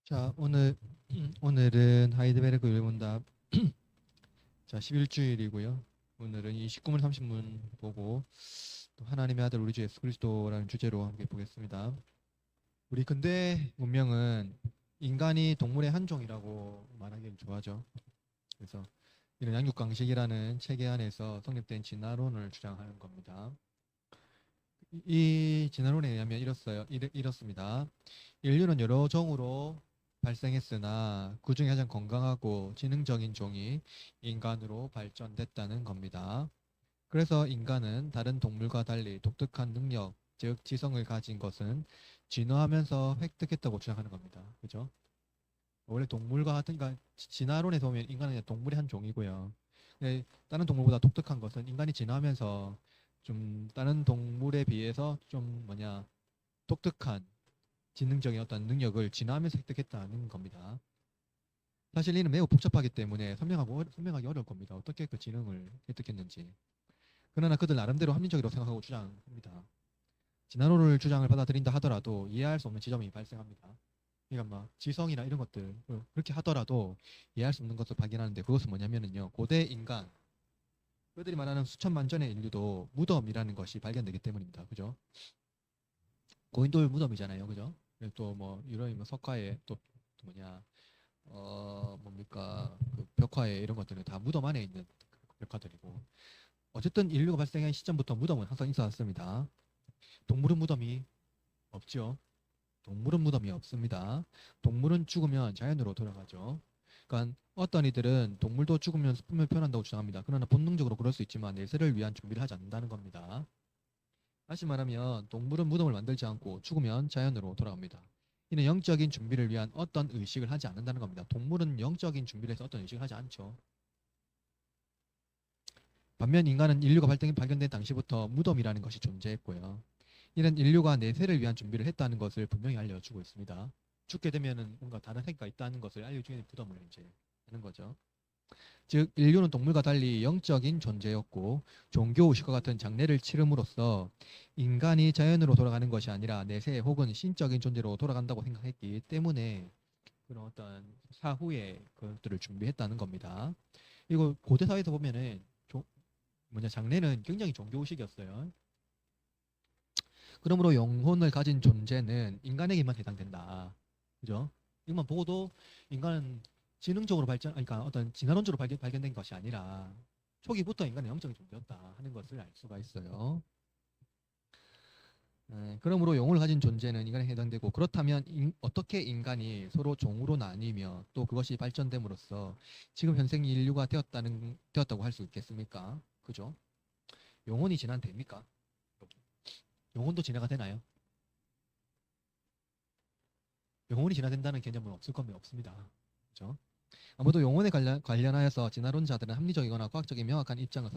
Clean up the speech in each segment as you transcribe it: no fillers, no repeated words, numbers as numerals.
자, 오늘은 하이드베르크 율문답 자, 11주일이고요. 오늘은 이 19문 30문 보고 또 하나님의 아들 우리 주 예수 그리스도라는 주제로 함께 보겠습니다. 우리 근대 문명은 인간이 동물의 한 종이라고 말하기를 좋아하죠. 그래서 이런 양육강식이라는 체계 안에서 성립된 진화론을 주장하는 겁니다. 이 진화론에 의하면 이렇습니다. 인류는 여러 종으로 발생했으나 그 중에 가장 건강하고 지능적인 종이 인간으로 발전됐다는 겁니다. 그래서 인간은 다른 동물과 달리 독특한 능력, 즉 지성을 가진 것은 진화하면서 획득했다고 주장하는 겁니다. 그죠? 원래 동물과 같은, 그러니까 진화론에서 보면 인간은 그냥 동물의 한 종이고요. 근데 다른 동물보다 독특한 것은 인간이 진화하면서 좀 다른 동물에 비해서 좀 독특한 지능적인 어떤 능력을 진화하면서 획득했다는 겁니다. 사실 이는 매우 복잡하기 때문에 설명하기 어려울 겁니다. 어떻게 그 지능을 획득했는지. 그러나 그들 나름대로 합리적이라고 생각하고 주장합니다. 진화론을 주장을 받아들인다 하더라도 이해할 수 없는 지점이 발생합니다. 그러니까 막 지성이나 이런 것들 그렇게 하더라도 이해할 수 없는 것을 발견하는데, 그것은 뭐냐면은요, 고대 인간, 그들이 말하는 수천만 전의 인류도 무덤이라는 것이 발견되기 때문입니다. 그죠? 고인돌 무덤이잖아요. 그죠? 또 뭐 유럽이 뭐 석가에 또 뭐냐 뭡니까 그 벽화에 이런 것들은 다 무덤 안에 있는 벽화들이고, 어쨌든 인류가 발생한 시점부터 무덤은 항상 있어왔습니다. 동물은 무덤이 없죠. 동물은 무덤이 없습니다. 동물은 죽으면 자연으로 돌아가죠. 그러니까 어떤 이들은 동물도 죽으면 슬픔을 표현한다고 주장합니다. 그러나 본능적으로 그럴 수 있지만 내세를 위한 준비를 하지 않는다는 겁니다. 다시 말하면 동물은 무덤을 만들지 않고 죽으면 자연으로 돌아갑니다. 이는 영적인 준비를 위한 어떤 의식을 하지 않는다는 겁니다. 동물은 영적인 준비를 해서 어떤 의식을 하지 않죠. 반면 인간은 인류가 발견된 당시부터 무덤이라는 것이 존재했고요. 이는 인류가 내세를 위한 준비를 했다는 것을 분명히 알려주고 있습니다. 죽게 되면은 뭔가 다른 행위가 있다는 것을 알려주는 무덤을 이제 하는 거죠. 즉 인류는 동물과 달리 영적인 존재였고, 종교의식과 같은 장례를 치름으로써 인간이 자연으로 돌아가는 것이 아니라 내세 혹은 신적인 존재로 돌아간다고 생각했기 때문에 그런 어떤 사후에 그것들을 준비했다는 겁니다. 이거 고대 사회에서 보면은 장례는 굉장히 종교의식이었어요. 그러므로 영혼을 가진 존재는 인간에게만 해당된다. 그죠? 이것만 보고도 인간은 지능적으로 그러니까 어떤 진화론적으로 발견된 것이 아니라 초기부터 인간은 영적인 존재였다 하는 것을 알 수가 있어요. 그러므로 영혼을 가진 존재는 인간에 해당되고, 그렇다면 어떻게 인간이 서로 종으로 나뉘며 또 그것이 발전됨으로써 지금 현생 인류가 되었다고 할 수 있겠습니까? 그죠? 영혼이 진화됩니까? 영혼도 진화가 되나요? 영혼이 진화된다는 개념은 없을 겁니다. 없습니다. 그죠? 아무도 영혼에 관련하여서 진화론자들은 합리적이거나 과학적인 명확한 입장을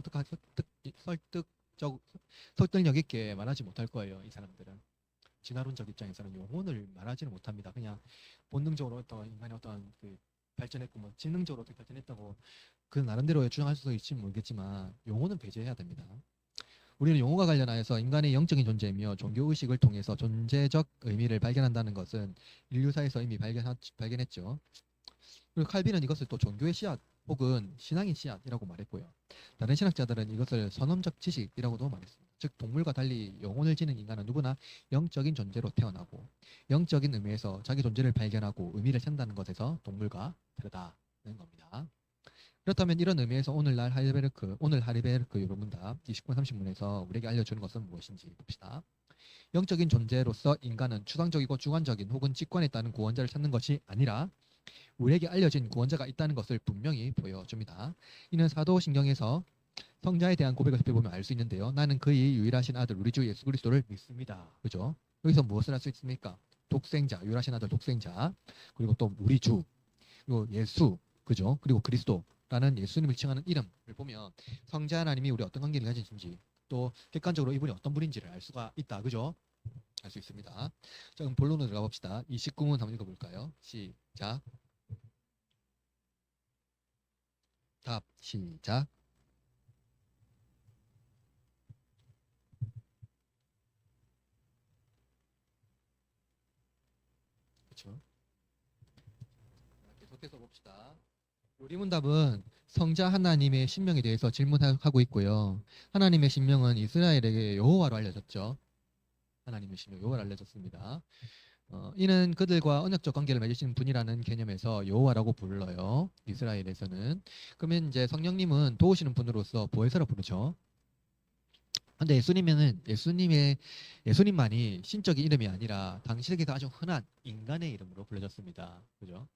설득력 있게 말하지 못할 거예요. 이 사람들은 진화론적 입장에서는 영혼을 말하지는 못합니다. 그냥 본능적으로 어떤 인간이 어떤 그 발전했고 뭐 지능적으로 어떻게 발전했다고 그 나름대로 주장할 수도 있을지 모르겠지만 영혼은 배제해야 됩니다. 우리는 용어가 관련하여서 인간의 영적인 존재이며 종교의식을 통해서 존재적 의미를 발견한다는 것은 인류사에서 이미 발견했죠. 그리고 칼빈은 이것을 또 종교의 씨앗 혹은 신앙의 씨앗이라고 말했고요. 다른 신학자들은 이것을 선험적 지식이라고도 말했습니다. 즉 동물과 달리 영혼을 지닌 인간은 누구나 영적인 존재로 태어나고 영적인 의미에서 자기 존재를 발견하고 의미를 찾는다는 것에서 동물과 다르다는 겁니다. 그렇다면 이런 의미에서 오늘 하리베르크 요론문답 29분 30문에서 우리에게 알려주는 것은 무엇인지 봅시다. 영적인 존재로서 인간은 추상적이고 주관적인 혹은 직관에 따른 구원자를 찾는 것이 아니라 우리에게 알려진 구원자가 있다는 것을 분명히 보여줍니다. 이는 사도신경에서 성자에 대한 고백을 살펴보면 알 수 있는데요. 나는 그의 유일하신 아들 우리 주 예수 그리스도를 믿습니다. 그죠? 여기서 무엇을 할 수 있습니까? 독생자, 유일하신 아들 독생자, 그리고 또 우리 주, 그리고 예수, 그죠? 그리고 그리스도라는 예수님을 칭하는 이름을 보면 성자 하나님이 우리 어떤 관계를 가지신지, 또 객관적으로 이분이 어떤 분인지를 알 수가 있다. 그죠? 알 수 있습니다. 자, 그럼 본론으로 들어가 봅시다. 29문 한번 읽어볼까요? 시작. 답 시작. 그렇죠? 계속해서 봅시다. 요리문답은 성자 하나님의 신명에 대해서 질문하고 있고요. 하나님의 신명은 이스라엘에게 여호와로 알려졌죠. 하나님의 신명 여호와로 알려졌습니다. 이는 그들과 언약적 관계를 맺으시는 분이라는 개념에서 여호와라고 불러요. 이스라엘에서는. 그러면 이제 성령님은 도우시는 분으로서 보혜사라 부르죠. 근데 예수님만이 신적인 이름이 아니라 당시 세계에서 아주 흔한 인간의 이름으로 불려졌습니다. 그죠?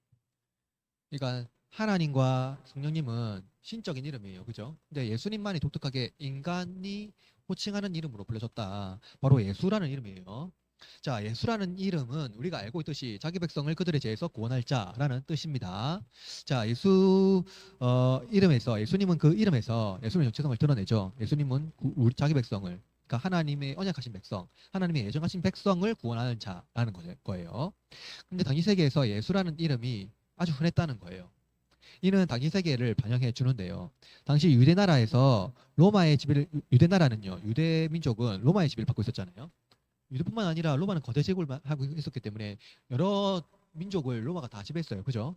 그러니까 하나님과 성령님은 신적인 이름이에요. 그죠? 근데 예수님만이 독특하게 인간이 호칭하는 이름으로 불려졌다. 바로 예수라는 이름이에요. 자, 예수라는 이름은 우리가 알고 있듯이 자기 백성을 그들의 죄에서 구원할 자라는 뜻입니다. 자, 예수님은 그 이름에서 예수님의 정체성을 드러내죠. 예수님은 우리 자기 백성을, 그러니까 하나님의 언약하신 백성, 하나님의 예정하신 백성을 구원하는 자라는 거예요. 근데 당시 세계에서 예수라는 이름이 아주 흔했다는 거예요. 이는 당시 세계를 반영해 주는데요. 당시 유대 나라에서 유대 나라는요, 유대 민족은 로마의 지배를 받고 있었잖아요. 유대뿐만 아니라 로마는 거대 제국을 하고 있었기 때문에 여러 민족을 로마가 다 지배했어요. 그죠?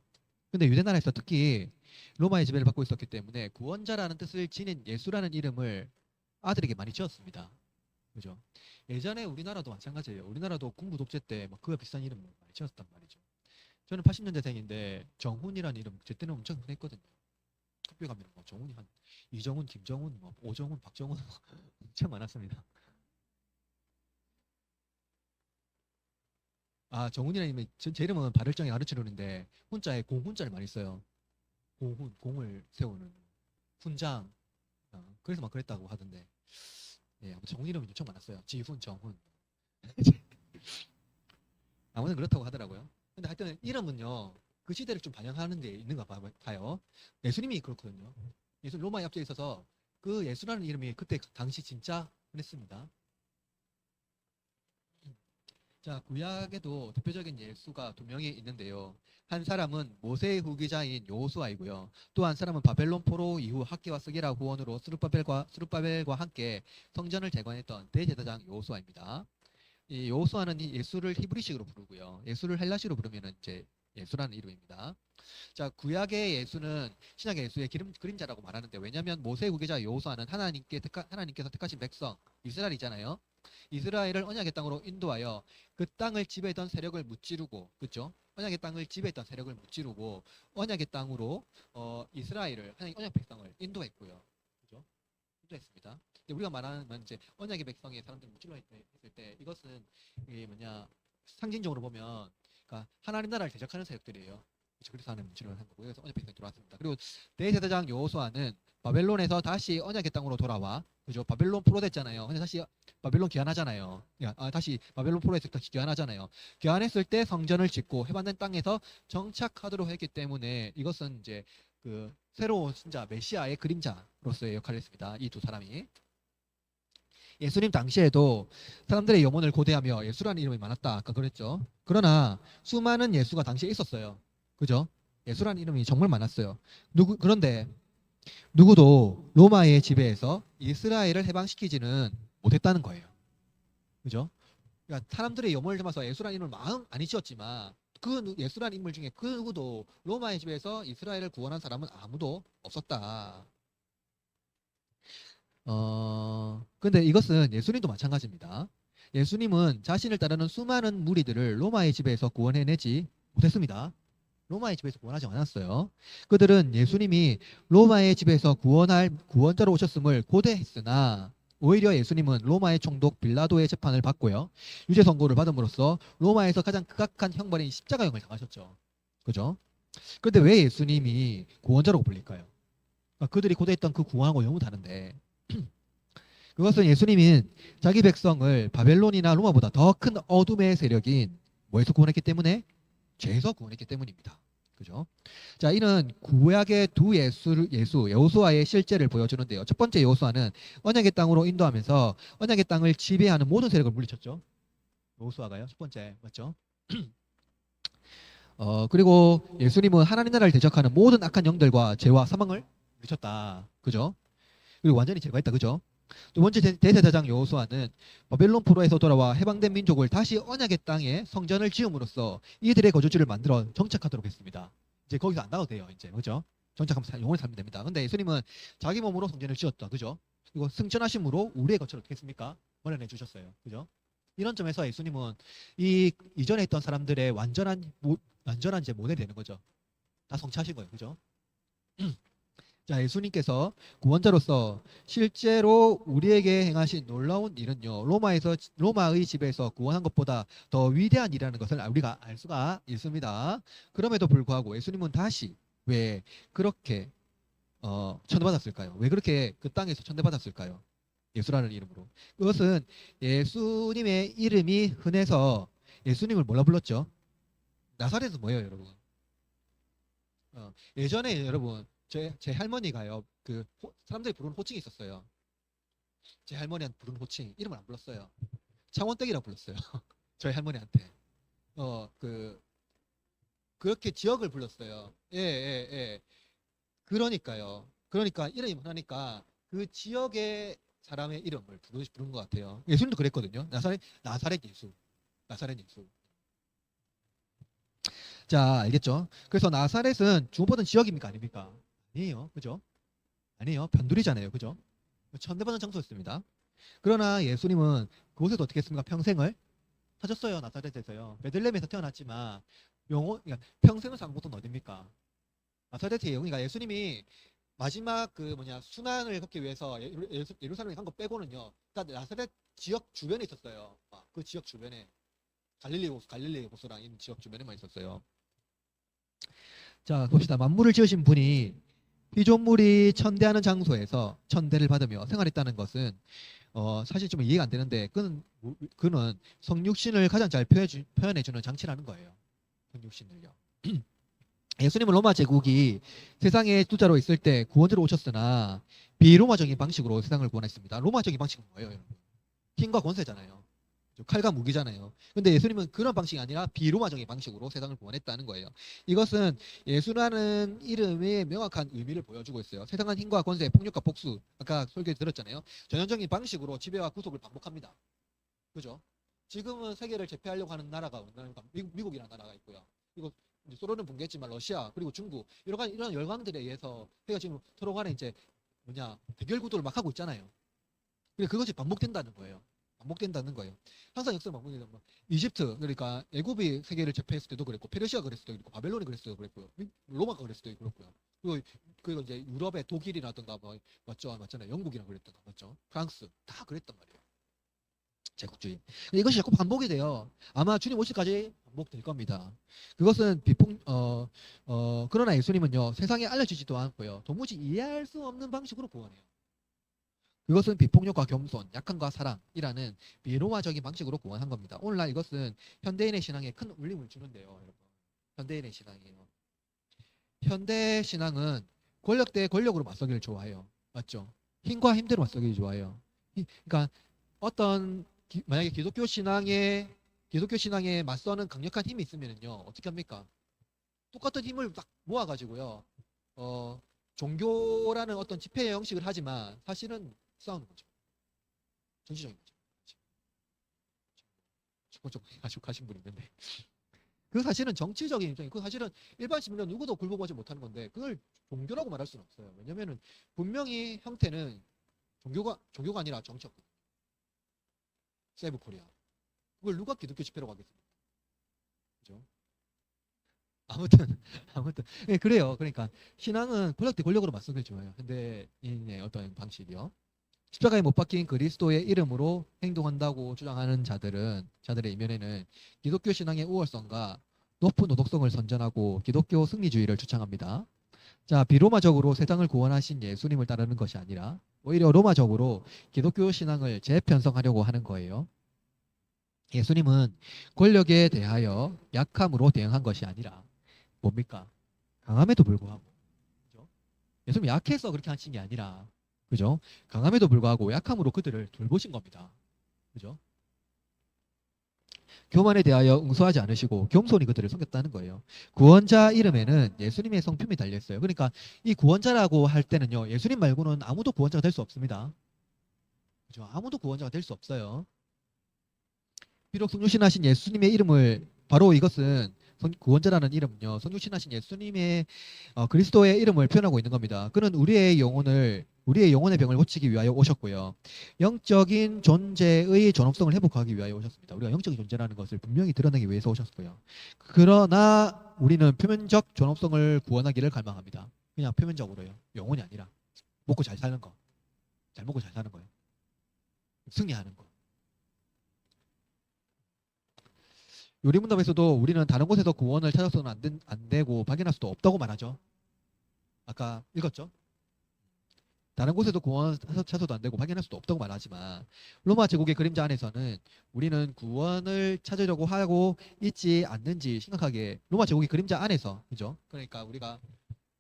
근데 유대 나라에서 특히 로마의 지배를 받고 있었기 때문에 구원자라는 뜻을 지닌 예수라는 이름을 아들에게 많이 지었습니다. 그죠? 예전에 우리나라도 마찬가지예요. 우리나라도 군부 독재 때 막 그와 비슷한 이름을 많이 지었단 말이죠. 저는 80년대생인데 정훈이라는 이름 제 때는 엄청 흔했거든요. 학교 가면 뭐 정훈이 한 이정훈, 김정훈, 뭐 오정훈, 박정훈 엄청 많았습니다. 아, 정훈이라는 이름이 제 이름은 발을정에 가르치려는데 훈자에 공훈자를 많이 써요. 공훈, 공을 세우는 훈장. 그래서 막 그랬다고 하던데. 예, 아무튼 정훈 이름이 엄청 많았어요. 지훈, 정훈. 아무튼 그렇다고 하더라고요. 근데 하여튼 이름은요, 그 시대를 좀 반영하는 데 있는가 봐요. 예수님이 그렇거든요. 예수 로마에 앞서 있어서 그 예수라는 이름이 그때 당시 진짜 흔했습니다. 자, 구약에도 대표적인 예수가 두 명이 있는데요. 한 사람은 모세의 후계자인 여호수아이고요. 또 한 사람은 바벨론 포로 이후 학계와 스게라 후원으로 스룹바벨과 함께 성전을 재건했던 대제사장 여호수아입니다. 이 여호수아는 이 예수를 히브리식으로 부르고요. 예수를 헬라식으로 부르면은 이제 예수라는 이름입니다. 자, 구약의 예수는 신약의 예수의 그림자라고 말하는데, 왜냐하면 모세 후계자 여호수아는 하나님께서 택하신 백성 이스라엘이잖아요. 이스라엘을 언약의 땅으로 인도하여 그 땅을 지배했던 세력을 무찌르고, 그렇죠? 언약의 땅을 지배했던 세력을 무찌르고 언약의 땅으로 이스라엘을, 하나님 언약 백성을 인도했고요. 그죠? 인도했습니다. 근데 우리가 말하는 이제 언약의 백성의 사람들을 무찌르 했을 때, 이것은 이게 뭐냐, 상징적으로 보면 그러니까 하나님 나라를 대적하는 세력들이에요. 그래서 하나님 무찌르 한 거고요. 그래서 언약 백성이 들어왔습니다. 그리고 대제사장 여호수아는 바벨론에서 다시 언약의 땅으로 돌아와, 그죠? 바벨론 포로 됐잖아요. 근데 다시 바벨론 귀환하잖아요. 다시 바벨론 포로에서 다시 귀환하잖아요. 귀환했을 때 성전을 짓고 해방된 땅에서 정착하도록 했기 때문에 이것은 이제 그 새로운 진짜 메시아의 그림자로서의 역할을 했습니다. 이 두 사람이. 예수님 당시에도 사람들의 영혼을 고대하며 예수라는 이름이 많았다. 아까 그랬죠. 그러나 수많은 예수가 당시에 있었어요. 그죠? 예수라는 이름이 정말 많았어요. 그런데 누구도 로마의 지배에서 이스라엘을 해방시키지는 못했다는 거예요. 그죠? 그러니까 사람들의 영혼을 담아서 예수라는 이름을 마음 많이 지었지만 그 예수라는 인물 중에 그 누구도 로마의 지배에서 이스라엘을 구원한 사람은 아무도 없었다. 근데 이것은 예수님도 마찬가지입니다. 예수님은 자신을 따르는 수많은 무리들을 로마의 지배에서 구원해내지 못했습니다. 로마의 지배에서 구원하지 않았어요. 그들은 예수님이 로마의 지배에서 구원할 구원자로 오셨음을 고대했으나 오히려 예수님은 로마의 총독 빌라도의 재판을 받고요. 유죄 선고를 받음으로써 로마에서 가장 극악한 형벌인 십자가형을 당하셨죠. 그죠? 그런데 왜 예수님이 구원자라고 불릴까요? 그러니까 그들이 고대했던 그 구원하고 너무 다른데 그것은 예수님이 자기 백성을 바벨론이나 로마보다 더 큰 어둠의 세력인 뭐에서 구원했기 때문에? 죄에서 구원했기 때문입니다. 그죠? 자, 이는 구약의 두 여호수아의 실제를 보여주는데요. 첫 번째 여호수아는 언약의 땅으로 인도하면서 언약의 땅을 지배하는 모든 세력을 물리쳤죠. 여호수아가요. 첫 번째 맞죠? 그리고 예수님은 하나님 나라를 대적하는 모든 악한 영들과 죄와 사망을 물리쳤다. 그죠? 그리고 완전히 제거했다. 그죠? 두 번째 대제사장 여호수아는 바벨론 포로에서 돌아와 해방된 민족을 다시 언약의 땅에 성전을 지음으로써 이들의 거주지를 만들어 정착하도록 했습니다. 이제 거기서 안 나와도 돼요. 이제 그죠? 정착하면 영원히 살면 됩니다. 근데 예수님은 자기 몸으로 성전을 지었다. 그죠? 그리고 승천하심으로 우리의 거처를 어떻게 했습니까? 마련해 주셨어요. 그죠? 이런 점에서 예수님은 이 이전에 있던 사람들의 완전한 이제 모델이 되는 거죠. 다 성취하신 거예요. 그죠? 자, 예수님께서 구원자로서 실제로 우리에게 행하신 놀라운 일은요. 로마의 집에서 구원한 것보다 더 위대한 일이라는 것을 우리가 알 수가 있습니다. 그럼에도 불구하고 예수님은 다시 왜 그렇게 천대받았을까요? 왜 그렇게 그 땅에서 천대받았을까요? 예수라는 이름으로. 그것은 예수님의 이름이 흔해서 예수님을 뭐라 불렀죠? 나사렛은 뭐예요, 여러분? 예전에 여러분 제 할머니가요. 사람들이 부르는 호칭이 있었어요. 제 할머니한테 부르는 호칭 이름을 안 불렀어요. 창원댁이라고 불렀어요. 저희 할머니한테. 그렇게 지역을 불렀어요. 예, 예, 예. 그러니까요. 그러니까 이름이 흔하니까 그 지역의 사람의 이름을 부르는 것 같아요. 예수님도 그랬거든요. 나사렛 예수. 나사렛 예수. 자, 알겠죠? 그래서 나사렛은 주목받은 지역입니까? 아닙니까? 아니에요. 그죠? 아니에요. 변두리잖아요. 그죠? 천대받은 장소였습니다. 그러나 예수님은 그곳에서 어떻게 했습니까? 평생을 사셨어요. 나사렛에서요. 베들레헴에서 태어났지만 그러니까 평생을 산 곳은 어딥니까? 나사렛이에요. 그러니까 예수님이 마지막 순환을 걷기 위해서 예루살렘에 간 거 빼고는요. 다 나사렛 지역 주변에 있었어요. 그 지역 주변에 갈릴리 호수랑 이 지역 주변에만 있었어요. 자, 봅시다. 만물을 지으신 분이 피조물이 천대하는 장소에서 천대를 받으며 생활했다는 것은 사실 좀 이해가 안 되는데 그는 성육신을 가장 잘 표현해주는 장치라는 거예요. 성육신을요. 예수님은 로마 제국이 세상에 투자로 있을 때 구원자로 오셨으나 비로마적인 방식으로 세상을 구원했습니다. 로마적인 방식은 뭐예요, 여러분? 힘과 권세잖아요. 칼과 무기잖아요. 근데 예수님은 그런 방식이 아니라 비로마적인 방식으로 세상을 구원했다는 거예요. 이것은 예수라는 이름의 명확한 의미를 보여주고 있어요. 세상은 힘과 권세, 폭력과 복수. 아까 설교 들었잖아요. 전형적인 방식으로 지배와 구속을 반복합니다. 그죠? 지금은 세계를 제패하려고 하는 나라가 미국이라는 나라가 있고요. 그리고 소련은 붕괴했지만 러시아 그리고 중국 이런 열강들에 의해서 세계가 지금 서로 간에 이제 대결 구도를 막 하고 있잖아요. 근데 그것이 반복된다는 거예요. 항상 역사를 반복되는 거. 이집트 그러니까 애굽이 세계를 제패했을 때도 그랬고 페르시아가 그랬을 때도 그랬고 바벨론이 그랬을 때도 그랬고요. 로마가 그랬을 때도 그렇고요. 그리고 이제 유럽의 독일이라든가 맞잖아요. 영국이랑 그랬던가 맞죠? 프랑스 다 그랬단 말이에요. 제국주의. 이것이 자꾸 반복이 돼요. 아마 주님 오실까지 반복될 겁니다. 그것은 그러나 예수님은요 세상에 알려지지도 않고요 도무지 이해할 수 없는 방식으로 구원해요. 그것은 비폭력과 겸손, 약함과 사랑이라는 비로마적인 방식으로 구원한 겁니다. 오늘날 이것은 현대인의 신앙에 큰 울림을 주는데요, 여러분. 현대인의 신앙이에요. 현대 신앙은 권력 대 권력으로 맞서기를 좋아해요. 맞죠? 힘과 힘대로 맞서기를 좋아해요. 그러니까 만약에 기독교 신앙에 맞서는 강력한 힘이 있으면요 어떻게 합니까? 똑같은 힘을 딱 모아가지고요 종교라는 어떤 집회 형식을 하지만 사실은 싸우는 거죠. 정치적인 거죠. 조금 아주 가신 분이 있는데 그 사실은 정치적인 입장이 그 사실은 일반 시민은 누구도 굴복하지 못하는 건데 그걸 종교라고 말할 수는 없어요. 왜냐면은 분명히 형태는 종교가 아니라 정치였거든요. 세이브 코리아. 그걸 누가 기독교 집회라고 하겠습니까? 그죠? 아무튼 네, 그래요. 그러니까 신앙은 권력 대 권력으로 맞서길 좋아해요. 근데 어떤 방식이요. 십자가에 못 박힌 그리스도의 이름으로 행동한다고 주장하는 자들의 이면에는 기독교 신앙의 우월성과 높은 도덕성을 선전하고 기독교 승리주의를 주창합니다. 자, 비로마적으로 세상을 구원하신 예수님을 따르는 것이 아니라 오히려 로마적으로 기독교 신앙을 재편성하려고 하는 거예요. 예수님은 권력에 대하여 약함으로 대응한 것이 아니라 뭡니까? 강함에도 불구하고 그죠? 예수님 약해서 그렇게 하신 게 아니라 그죠? 강함에도 불구하고 약함으로 그들을 돌보신 겁니다. 그죠? 교만에 대하여 응수하지 않으시고 겸손히 그들을 섬겼다는 거예요. 구원자 이름에는 예수님의 성품이 달려 있어요. 그러니까 이 구원자라고 할 때는요. 예수님 말고는 아무도 구원자가 될 수 없습니다. 그죠? 아무도 구원자가 될 수 없어요. 비록 성육신하신 예수님의 이름을 바로 이것은 구원자라는 이름은요, 성육신하신 예수님의 그리스도의 이름을 표현하고 있는 겁니다. 그는 우리의 영혼의 병을 고치기 위하여 오셨고요. 영적인 존재의 존엄성을 회복하기 위하여 오셨습니다. 우리가 영적인 존재라는 것을 분명히 드러내기 위해서 오셨고요. 그러나 우리는 표면적 존엄성을 구원하기를 갈망합니다. 그냥 표면적으로요. 영혼이 아니라 먹고 잘 사는 거, 잘 먹고 잘 사는 거예요. 승리하는 거. 요리문답에서도 우리는 다른 곳에서 구원을 찾아서는 안 되고 발견할 수도 없다고 말하죠. 아까 읽었죠? 다른 곳에도 구원을 찾아서도 안 되고 발견할 수도 없다고 말하지만 로마 제국의 그림자 안에서는 우리는 구원을 찾으려고 하고 있지 않는지 심각하게 로마 제국의 그림자 안에서, 그죠? 그러니까 우리가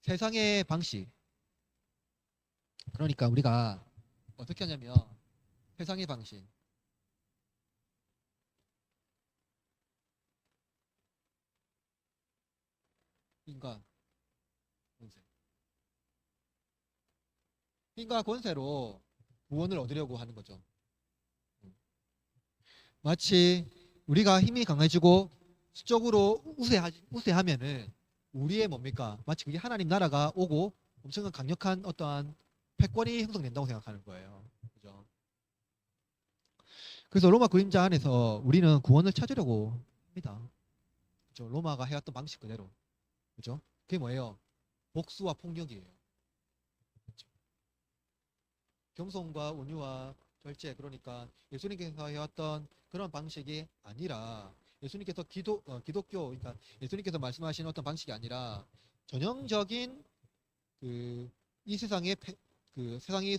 세상의 방식, 그러니까 우리가 어떻게 하냐면 세상의 방식, 인과 권세, 힘과 권세로 구원을 얻으려고 하는 거죠. 마치 우리가 힘이 강해지고 수적으로 우세하면은 우리의 뭡니까? 마치 그게 하나님 나라가 오고 엄청난 강력한 어떠한 패권이 형성된다고 생각하는 거예요. 그죠? 그래서 로마 그림자 안에서 우리는 구원을 찾으려고 합니다. 그죠? 로마가 해왔던 방식 그대로. 그죠? 그게 뭐예요? 복수와 폭력이에요. 그죠? 겸손과 온유와 절제, 그러니까 예수님께서 해왔던 그런 방식이 아니라 예수님께서 기독교, 그러니까 예수님께서 말씀하신 어떤 방식이 아니라 전형적인 이 세상의 그 세상이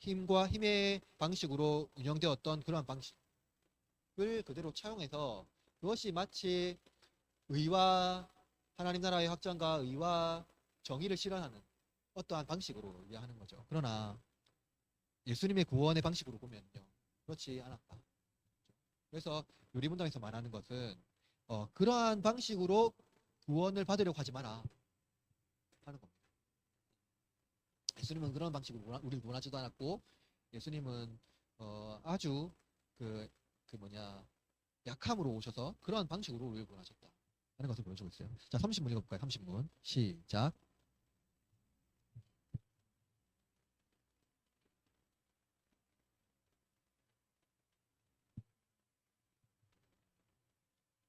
힘과 힘의 방식으로 운영되었던 그러한 방식을 그대로 차용해서 그것이 마치 의와 하나님 나라의 확장과 의와 정의를 실현하는 어떠한 방식으로 이해하는 거죠. 그러나 예수님의 구원의 방식으로 보면요, 그렇지 않았다. 그래서 요리문답에서 말하는 것은 그러한 방식으로 구원을 받으려고 하지 마라 하는 겁니다. 예수님은 그런 방식으로 우리를 구원하지도 않았고, 예수님은 아주 약함으로 오셔서 그러한 방식으로 우리를 구원하셨다 하는 것을 보여주고 있어요. 자, 30문 읽어볼까요? 30문 시작.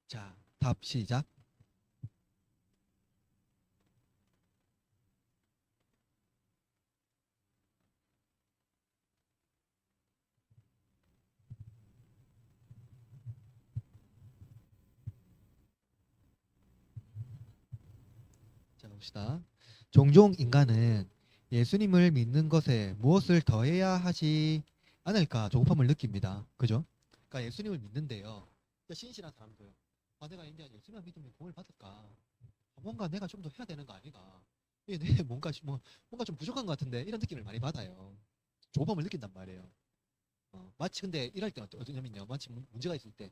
자, 답 시작. 자, 봅시다. 종종 인간은 예수님을 믿는 것에 무엇을 더해야 하지 않을까 조급함을 느낍니다. 그죠? 그러니까 예수님을 믿는데요. 신실한 사람도요. 내가 이제 예수님을 믿으면 구원을 받을까? 뭔가 내가 좀 더 해야 되는 거 아닌가? 이게 내 뭔가 좀 부족한 것 같은데 이런 느낌을 많이 받아요. 조급함을 느낀단 말이에요. 마치 근데 이럴 때는 어떠냐면요. 마치 문제가 있을 때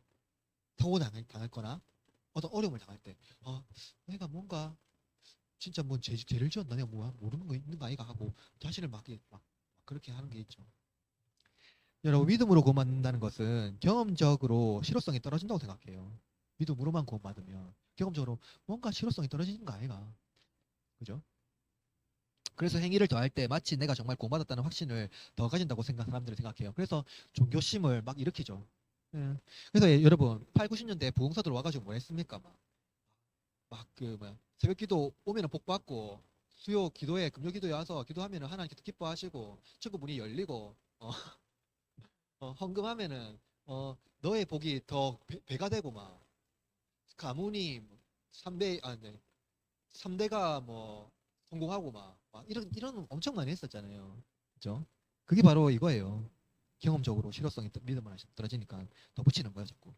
사고 당할 거나 어떤 어려움을 당할 때 내가 뭔가 진짜 뭐 죄를 지었나 내가 뭐 모르는 거 있는 거 아이가 하고 자신을 막 그렇게 하는 게 있죠. 여러분, 믿음으로 구원받는다는 것은 경험적으로 실효성이 떨어진다고 생각해요. 믿음으로만 구원받으면 경험적으로 뭔가 실효성이 떨어지는 거 아이가. 그죠? 그래서 행위를 더할 때 마치 내가 정말 구원받았다는 확신을 더 가진다고 사람들이 생각해요. 그래서 종교심을 막 일으키죠. 예. 그래서 여러분 8, 90년대 부흥사들 와가지고 뭐 했습니까? 새벽 기도 오면은 복 받고 수요 기도에 금요 기도에 와서 기도하면은 하나님께서 기뻐하시고 천국문이 열리고 헌금하면은 너의 복이 더 배가 되고 막 가문이 3배 네. 3대가 뭐 성공하고 막 이런 엄청 많이 했었잖아요. 그죠? 그게 바로 이거예요. 경험적으로 실효성이 믿음을 떨어지니까 더 붙이는 거예요, 자꾸.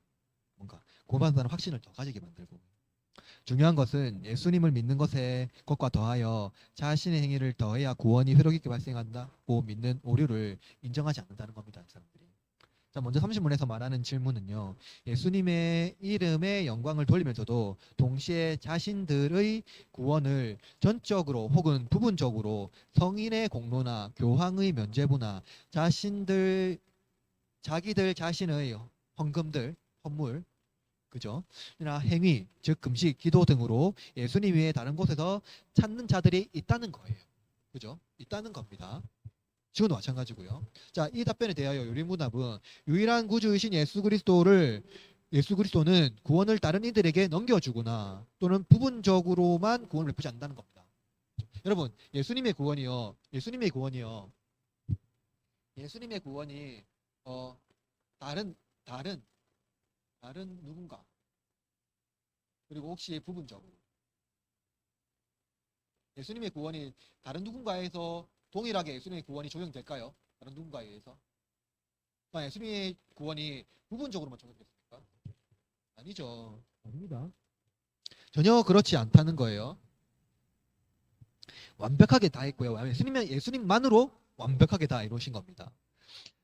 뭔가 구원받는다는 확신을 더 가지게 만들고. 중요한 것은 예수님을 믿는 것과 더하여 자신의 행위를 더해야 구원이 효력 있게 발생한다고 믿는 오류를 인정하지 않는다는 겁니다, 이 사람들이. 자, 먼저 30문에서 말하는 질문은요. 예수님의 이름에 영광을 돌리면서도 동시에 자신들의 구원을 전적으로 혹은 부분적으로 성인의 공로나 교황의 면죄부나 자기들 자신의 헌금들, 헌물 그죠? 나 행위, 즉 금식, 기도 등으로 예수님 외에 다른 곳에서 찾는 자들이 있다는 거예요. 그죠? 있다는 겁니다. 지금도 마찬가지고요. 자, 이 답변에 대하여 요리문답은 유일한 구주이신 예수 그리스도는 구원을 다른 이들에게 넘겨주거나 또는 부분적으로만 구원을 베푸지 않는다는 겁니다. 여러분, 예수님의 구원이 다른 다른 다른 누군가 그리고 혹시 부분적으로 예수님의 구원이 다른 누군가에서 동일하게 예수님의 구원이 적용될까요? 다른 누군가에 의해서? 예수님의 구원이 부분적으로만 적용됐습니까? 아니죠. 아닙니다. 전혀 그렇지 않다는 거예요. 완벽하게 다 했고요. 예수님만으로 완벽하게 다 이루신 겁니다.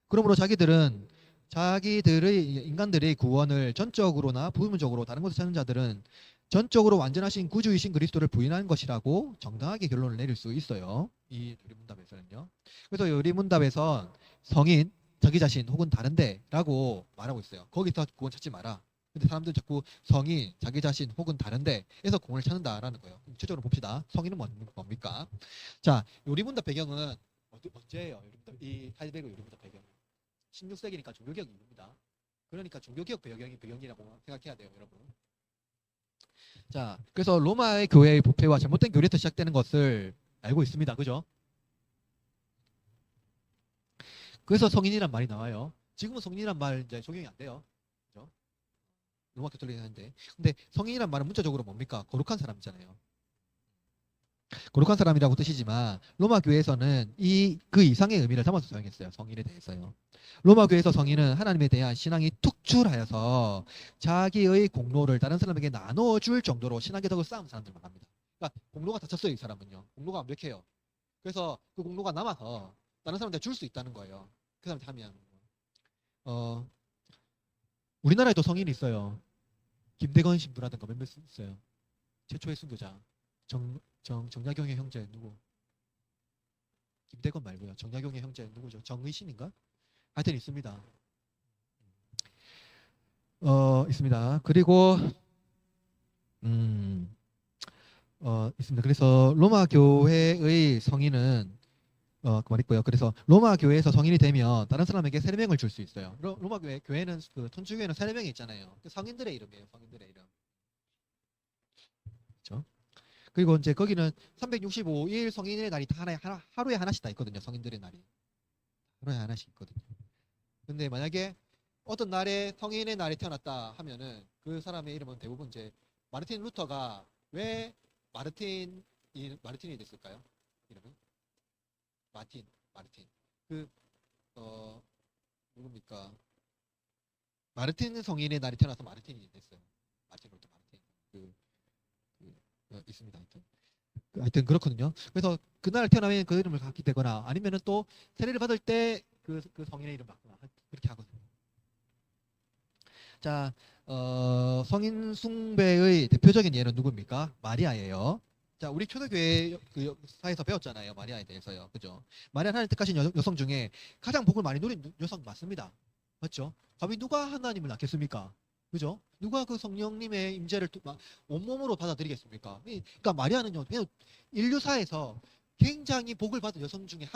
그러므로 인간들의 구원을 전적으로나 부분적으로 다른 곳에 찾는 자들은 전적으로 완전하신 구주이신 그리스도를 부인한 것이라고 정당하게 결론을 내릴 수 있어요. 이 요리문답에서는요. 그래서 요리문답에선 성인, 자기 자신 혹은 다른데라고 말하고 있어요. 거기서 구원 찾지 마라. 근데 사람들은 자꾸 성인, 자기 자신 혹은 다른데에서 구원을 찾는다라는 거예요. 구체적으로 봅시다. 성인은 뭡니까? 자, 요리문답 배경은 언제예요? 이 하이데베거 요리문답 배경. 16세기니까 종교개혁 이후입니다. 그러니까 종교개혁 배경이라고 생각해야 돼요, 여러분. 자, 그래서 로마의 교회의 부패와 잘못된 교리에서 시작되는 것을 알고 있습니다. 그죠? 그래서 성인이란 말이 나와요. 지금은 성인이란 말 이제 적용이 안 돼요. 그죠? 로마 교토릭이 하는데. 근데 성인이란 말은 문자적으로 뭡니까? 거룩한 사람이잖아요. 거룩한 사람이라고 뜻이지만 로마 교회에서는 그 이상의 의미를 담아서 사용했어요. 성인에 대해서요. 로마 교회에서 성인은 하나님에 대한 신앙이 툭출하여서 자기의 공로를 다른 사람에게 나눠줄 정도로 신앙의 덕을 쌓은 사람들 말합니다. 그러니까 공로가 다쳤어요. 이 사람은요. 공로가 완벽해요. 그래서 그 공로가 남아서 다른 사람한테 줄 수 있다는 거예요. 그 사람한테 하면 어, 우리나라에도 성인이 있어요. 김대건 신부라든가 몇몇 있어요. 최초의 순교자. 정약용의 형제 누구? 김대건 말고요. 정약용의 형제 누구죠? 정의신인가? 하여튼 있습니다. 있습니다. 그리고 음, 있습니다. 그래서 로마 교회의 성인은 그 말 있고요. 그래서 로마 교회에서 성인이 되면 다른 사람에게 세례명을 줄 수 있어요. 로마 교회는 그 천주교회는 세례명이 있잖아요. 그 성인들의 이름이에요. 성인들의 이름. 그렇죠? 그리고 이제 거기는 365일 성인의 날이 다 하루에 하나씩 다 있거든요. 성인들의 날이 하루에 하나씩 있거든요. 근데 만약에 어떤 날에 성인의 날이 태어났다 하면은 그 사람의 이름은 대부분 이제 마르틴 루터가 왜 마르틴이 됐을까요? 이름은 마르틴. 그 누굽니까? 마르틴 성인의 날이 태어나서 마르틴이 됐어요. 마르틴 루터 마르틴. 있습니다. 하여튼 그렇거든요. 그래서 그날 태어나면 그 이름을 갖게 되거나 아니면은 또 세례를 받을 때 그 성인의 이름 받거나 그렇게 하거든요. 자, 성인 숭배의 대표적인 예는 누굽니까? 마리아예요. 자, 우리 초대교회 그 사에서 배웠잖아요. 마리아에 대해서요. 그죠? 마리아 하나님 택하신 여성 중에 가장 복을 많이 누린 여성 맞습니다. 맞죠? 감히 누가 하나님을 낳겠습니까? 그죠? 누가 그 성령님의 임재를 온몸으로 받아들이겠습니까? 그러니까 마리아는요, 그냥 인류사에서 굉장히 복을 받은 여성 중에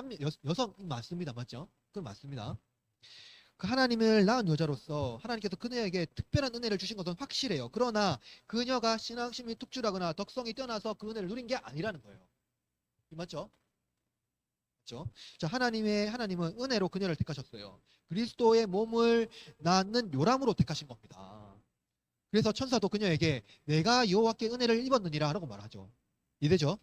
여성 맞습니다. 맞죠? 그건 맞습니다. 그 하나님을 낳은 여자로서 하나님께서 그녀에게 특별한 은혜를 주신 것은 확실해요. 그러나 그녀가 신앙심이 특출하거나 덕성이 뛰어나서 그 은혜를 누린 게 아니라는 거예요. 맞죠? 맞죠? 자, 하나님은 은혜로 그녀를 택하셨어요. 그리스도의 몸을 낳는 요람으로 택하신 겁니다. 그래서 천사도 그녀에게 내가 여호와께 은혜를 입었느니라 라고 말하죠. 이해되죠?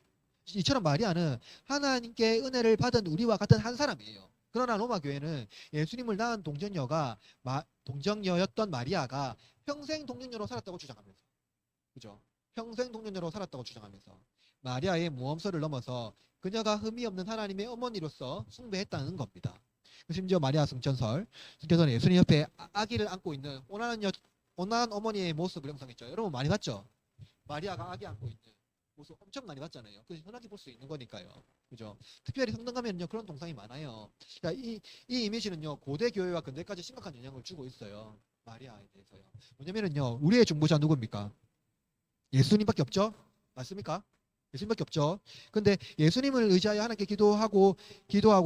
이처럼 마리아는 하나님께 은혜를 받은 우리와 같은 한 사람이에요. 그러나 로마 교회는 예수님을 낳은 동정녀였던 마리아가 평생 동정녀로 살았다고 주장하면서, 그죠? 평생 동정녀로 살았다고 주장하면서 마리아의 모험서를 넘어서 그녀가 흠이 없는 하나님의 어머니로서 숭배했다는 겁니다. 심지어 마리아 승천선에 예수님 옆에 아기를 안고 있는 온화한 어머니의 모습을 형성했죠. 여러분 많이 봤죠? 마리아가 아기 안고 있는 모습 엄청 많이 봤잖아요. 그래서 흔하게 볼 수 있는 거니까요. 그죠? 특별히 성당 가면요 그런 동상이 많아요. 이 이미지는요 고대 교회와 근대까지 심각한 영향을 주고 있어요. 마리아에 대해서요. 뭐냐면은요, 우리의 중보자 누굽니까? 예수님밖에 없죠? 맞습니까? 예수님밖에 없죠. 근데 예수님을 의지하여 하나님께 기도하고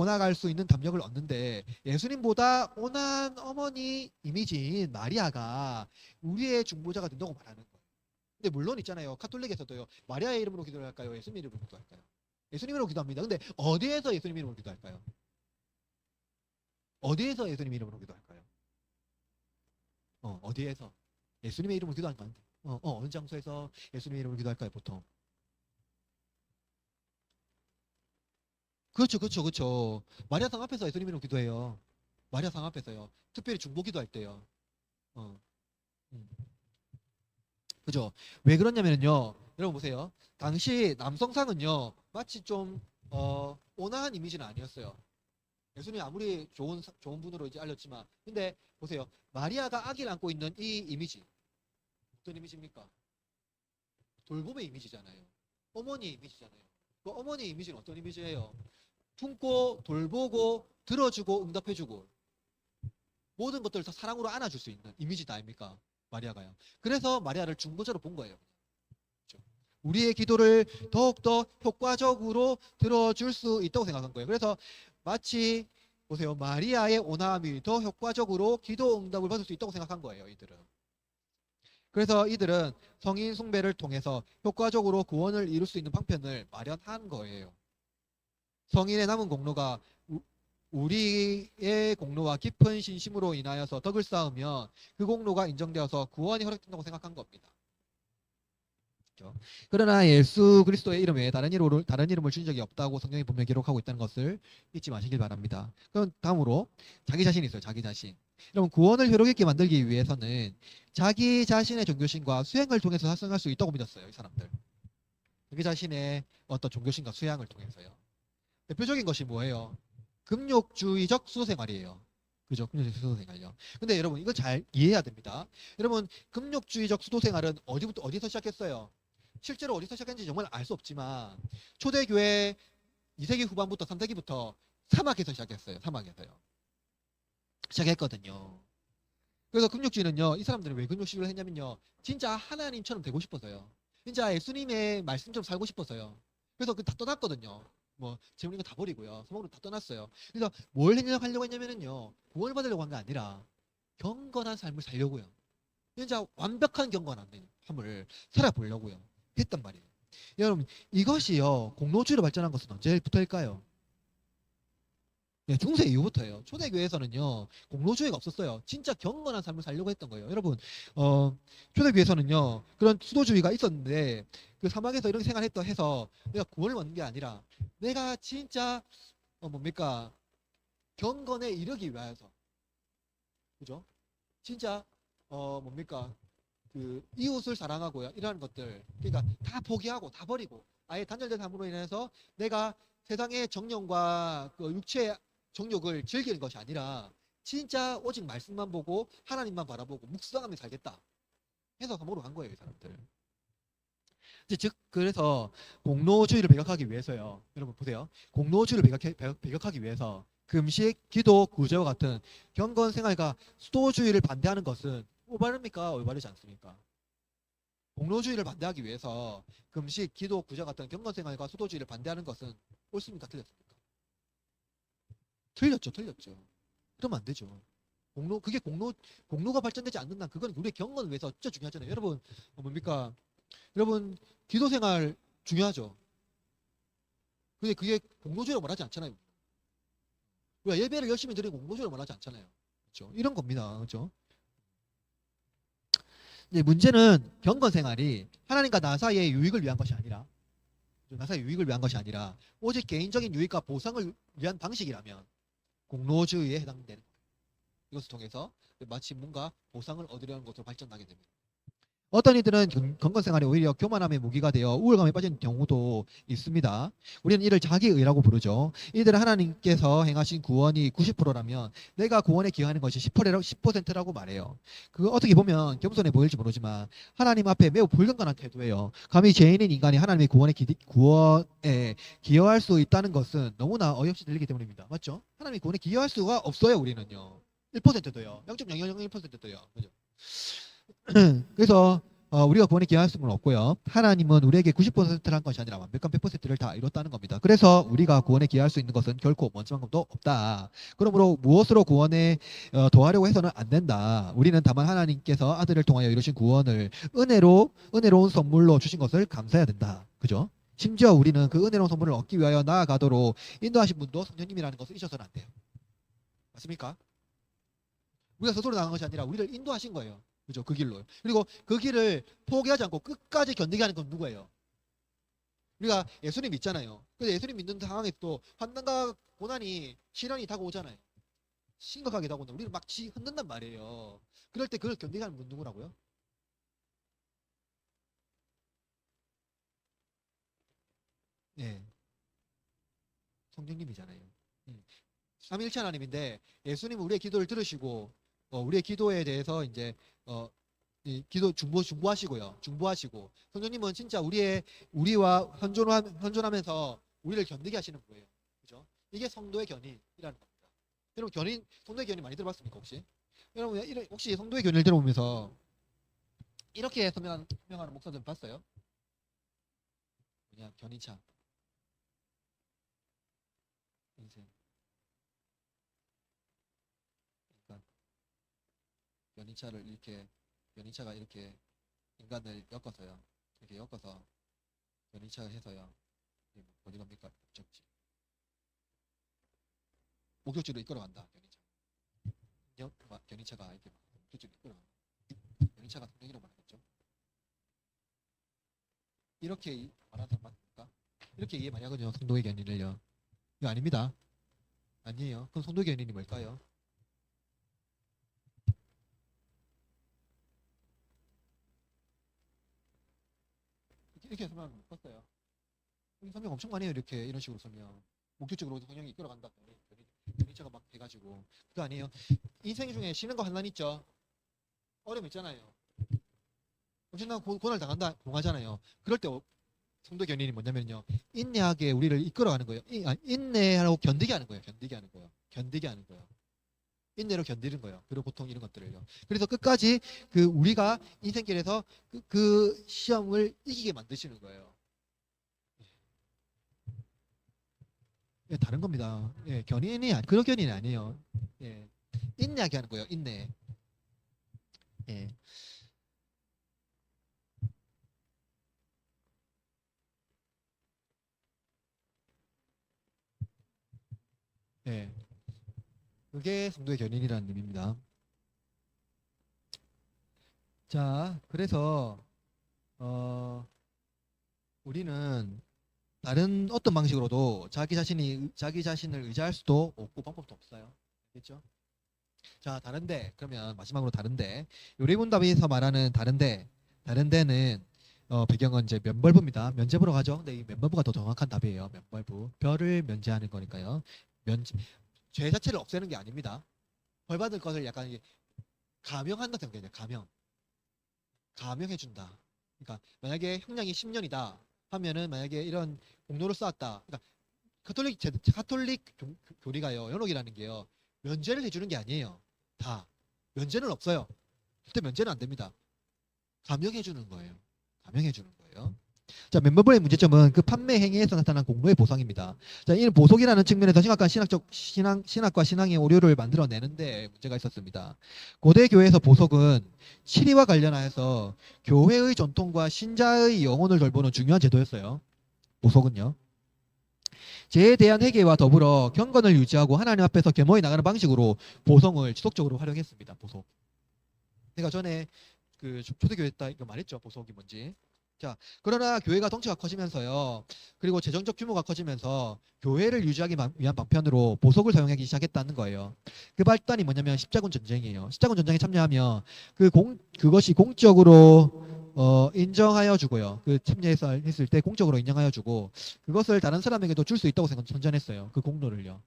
나아갈 수 있는 담력을 얻는데 예수님보다 온한 어머니 이미지인 마리아가 우리의 중보자가 된다고 말하는 거예요. 근데 물론 있잖아요. 카톨릭에서도요. 마리아의 이름으로 기도를 할까요? 예수님 이름으로 기도할까요? 예수님 이름으로 기도합니다. 근데 어디에서 예수님 이름으로 기도할까요? 어디에서 예수님 이름으로 기도할까요? 어디에서? 예수님의 이름으로 기도하는 거 아닌데. 어느 장소에서 예수님의 이름으로 기도할까요, 보통? 그렇죠, 그렇죠, 그렇죠. 마리아상 앞에서 예수님 이름으로 기도해요. 마리아상 앞에서요. 특별히 중보 기도할 때요. 어, 음. 그죠? 왜 그러냐면요. 여러분 보세요. 당시 남성상은요, 마치 좀, 온화한 이미지는 아니었어요. 예수님이 아무리 좋은 분으로 이제 알렸지만, 근데 보세요. 마리아가 아기를 안고 있는 이 이미지. 어떤 이미지입니까? 돌봄의 이미지잖아요. 어머니 이미지잖아요. 그 어머니 이미지는 어떤 이미지예요? 품고, 돌보고, 들어주고, 응답해주고, 모든 것들을 다 사랑으로 안아줄 수 있는 이미지다 아닙니까? 마리아가요. 그래서 마리아를 중보자로 본 거예요. 그렇죠? 우리의 기도를 더욱더 효과적으로 들어줄 수 있다고 생각한 거예요. 그래서 마치 보세요. 마리아의 온화함이 더 효과적으로 기도 응답을 받을 수 있다고 생각한 거예요. 이들은. 그래서 이들은 성인 숭배를 통해서 효과적으로 구원을 이룰 수 있는 방편을 마련한 거예요. 성인의 남은 공로가 우리의 공로와 깊은 신심으로 인하여서 덕을 쌓으면 그 공로가 인정되어서 구원이 허락된다고 생각한 겁니다. 그렇죠? 그러나 예수 그리스도의 이름에 다른 이름을 준 적이 없다고 성경이 분명히 기록하고 있다는 것을 잊지 마시길 바랍니다. 그럼 다음으로 자기 자신이 있어요. 자기 자신. 여러분 구원을 효력 있게 만들기 위해서는 자기 자신의 종교심과 수행을 통해서 달성할 수 있다고 믿었어요. 이 사람들. 자기 자신의 어떤 종교심과 수양을 통해서요. 대표적인 것이 뭐예요? 금욕주의적 수도생활이에요. 그죠? 금욕주의적 수도생활이요. 근데 여러분 이거 잘 이해해야 됩니다. 여러분 금욕주의적 수도생활은 어디서 시작했어요? 실제로 어디서 시작했는지 정말 알 수 없지만 초대교회 2세기 후반부터 3세기부터 사막에서 시작했어요. 사막에서요. 시작했거든요. 그래서 금욕주의는요. 이 사람들은 왜 금욕주의를 했냐면요. 진짜 하나님처럼 되고 싶어서요. 진짜 예수님의 말씀처럼 살고 싶어서요. 그래서 그 다 떠났거든요. 뭐 재물인 거 다 버리고요. 소망으로 다 떠났어요. 그래서 뭘 하려고 했냐면은요. 구원을 받으려고 한 게 아니라 경건한 삶을 살려고요. 진짜 완벽한 경건함을 살아보려고요. 했단 말이에요. 여러분 이것이요. 공로주의로 발전한 것은 언제부터일까요? 예, 중세 이후부터예요. 초대교회에서는요 공로주의가 없었어요. 진짜 경건한 삶을 살려고 했던 거예요. 여러분 초대교회에서는요 그런 수도주의가 있었는데 그 사막에서 이렇게 생활했다 해서 내가 구원을 얻는 게 아니라 내가 진짜 뭡니까 경건에 이르기 위하여서 그죠? 진짜 뭡니까 그 이웃을 사랑하고요 이러한 것들 그러니까 다 포기하고 다 버리고 아예 단절된 삶으로 인해서 내가 세상의 정령과 그 육체의 정욕을 즐기는 것이 아니라 진짜 오직 말씀만 보고 하나님만 바라보고 묵상하며 살겠다 해서 감옥으로 간 거예요 이 사람들. 즉 그래서 공로주의를 배격하기 위해서요. 여러분 보세요. 공로주의를 배격하기 위해서 금식, 기도, 구제와 같은 경건 생활과 수도주의를 반대하는 것은 올바릅니까? 올바르지 않습니까? 공로주의를 반대하기 위해서 금식, 기도, 구제 같은 경건 생활과 수도주의를 반대하는 것은 옳습니까? 틀렸습니까? 틀렸죠, 틀렸죠. 그러면 안 되죠. 그게 공로가 발전되지 않는 한 그건 우리의 경건을 위해서 진짜 중요하잖아요. 여러분 뭡니까? 여러분 기도 생활 중요하죠. 근데 그게 공로주의라고 말하지 않잖아요. 우리가 예배를 열심히 드리고 공로주의라고 말하지 않잖아요. 그렇죠? 이런 겁니다. 그렇죠? 근데 문제는 경건 생활이 하나님과 나 사이의 유익을 위한 것이 아니라 나 사이의 유익을 위한 것이 아니라 오직 개인적인 유익과 보상을 위한 방식이라면 공로주의에 해당되는 거예요. 이것을 통해서 마치 뭔가 보상을 얻으려는 것으로 발전하게 됩니다. 어떤 이들은 경건 생활이 오히려 교만함의 무기가 되어 우울감에 빠진 경우도 있습니다. 우리는 이를 자기의라고 부르죠. 이들은 하나님께서 행하신 구원이 90%라면 내가 구원에 기여하는 것이 10%라고 말해요. 그 어떻게 보면 겸손해 보일지 모르지만 하나님 앞에 매우 불경건한 태도예요. 감히 죄인인 인간이 하나님의 구원에 기여할 수 있다는 것은 너무나 어이없이 들리기 때문입니다. 맞죠? 하나님의 구원에 기여할 수가 없어요. 우리는요. 1%도요. 0.0001%도요. 그죠? 그래서 우리가 구원에 기여할 수는 없고요. 하나님은 우리에게 90%를 한 것이 아니라 완벽한 100%를 다 이뤘다는 겁니다. 그래서 우리가 구원에 기여할 수 있는 것은 결코 먼지만큼도 없다. 그러므로 무엇으로 구원에 도하려고 해서는 안 된다. 우리는 다만 하나님께서 아들을 통하여 이루신 구원을 은혜로운 선물로 주신 것을 감사해야 된다. 그죠? 심지어 우리는 그 은혜로운 선물을 얻기 위하여 나아가도록 인도하신 분도 성령님이라는 것을 잊어서는 안 돼요. 맞습니까? 우리가 스스로 나간 것이 아니라 우리를 인도하신 거예요. 그죠? 그 길로. 그리고 그 길을 포기하지 않고 끝까지 견디게 하는 건 누구예요? 우리가 예수님 믿잖아요. 근데 예수님 믿는 상황에 또 환난과 고난이 시련이 다가오잖아요. 심각하게 다가온다. 우리를 막 흔든단 말이에요. 그럴 때 그걸 견디게 하는 분 누구라고요? 네. 성령님이잖아요. 삼위일체 하나님인데 예수님은 우리의 기도를 들으시고 우리의 기도에 대해서 이제 어, 이 기도 중보하시고요. 중보하시고 성령님은 진짜 우리와 현존하면서 우리를 견디게 하시는 거예요. 그죠? 이게 성도의 견인이라는 겁니다. 여러분 성도의 견인 많이 들어봤습니까 혹시? 여러분 혹시 성도의 견인을 들어보면서 이렇게 설명하는 목사들 봤어요? 그냥 견인차 인생. 그러니까 견인차가 이렇게 인간을 엮어서요. 이렇게 엮어서 견인차가 해서요. 이게 어디 갑니까? 목적지. 목적지로 이끌어간다. 견인차가 이렇게 목적지로 이끌어간다. 견인차가 성령이라고 말하겠죠. 이렇게 말하는 사람 맞습니까? 이렇게 이해 많이 하거든요. 성도의 견인을요. 이거 아닙니다. 아니에요. 그럼 성도의 견인이 뭘까요? 이렇게 설명하는 거 못 봤어요. 설명 엄청 많이 해요. 이렇게 이런 식으로 설명. 목적적으로 성령이 이끌어간다. 견인차가 막 돼가지고 그거 아니에요. 인생 중에 쉬는 거 한난 있죠. 어려움 있잖아요. 엄청난 고난을 당하잖아요. 그럴 때 성도 견인이 뭐냐면요. 인내하게 우리를 이끌어가는 거예요. 인내하고 견디게 하는 거예요. 견디게 하는 거예요. 인내로 견디는 거예요. 그리고 보통 이런 것들을요. 그래서 끝까지 우리가 인생길에서 그 시험을 이기게 만드시는 거예요. 예, 다른 겁니다. 예, 그런 견인이 아니에요. 예, 인내하게 하는 거예요. 인내. 예, 예. 그게 성도의 견인이라는 의미입니다. 자, 그래서 우리는 다른 어떤 방식으로도 자기 자신을 의지할 수도 없고 방법도 없어요. 알겠죠? 자, 다른데 그러면 마지막으로 다른데 요리문답에서 말하는 다른데는 배경은 이제 면벌부입니다. 면제부로 가죠. 근데 이 면벌부가 더 정확한 답이에요. 면벌부. 별을 면제하는 거니까요. 죄 자체를 없애는 게 아닙니다. 벌 받을 것을 약간 이게 감형한다는 게 감형해준다. 그러니까 만약에 형량이 10년이다 하면은 만약에 이런 공로를 쌓았다. 그러니까 카톨릭 교리가요. 연옥이라는 게요. 면제를 해주는 게 아니에요. 다 면제는 없어요. 절대 면제는 안 됩니다. 감형해주는 거예요. 감형해주는 거예요. 자, 멤버블의 문제점은 그 판매 행위에서 나타난 공로의 보상입니다. 자, 이 보속이라는 측면에서 심각한 신학과 신앙의 오류를 만들어내는데 문제가 있었습니다. 고대 교회에서 보속은 치리와 관련하여서 교회의 전통과 신자의 영혼을 돌보는 중요한 제도였어요. 보속은요. 죄에 대한 회개와 더불어 경건을 유지하고 하나님 앞에서 겸허히 나가는 방식으로 보성을 지속적으로 활용했습니다. 보속. 제가 전에 초대교회 때 이거 말했죠. 보석이 뭔지. 자, 그러나 교회가 덩치가 커지면서요. 그리고 재정적 규모가 커지면서 교회를 유지하기 위한 방편으로 보석을 사용하기 시작했다는 거예요. 그 발단이 뭐냐면 십자군 전쟁이에요. 십자군 전쟁에 참여하면 그것이 공적으로 인정하여 주고요. 참여했을 때 공적으로 인정하여 주고 그것을 다른 사람에게도 줄 수 있다고 선전했어요. 그 공로를요.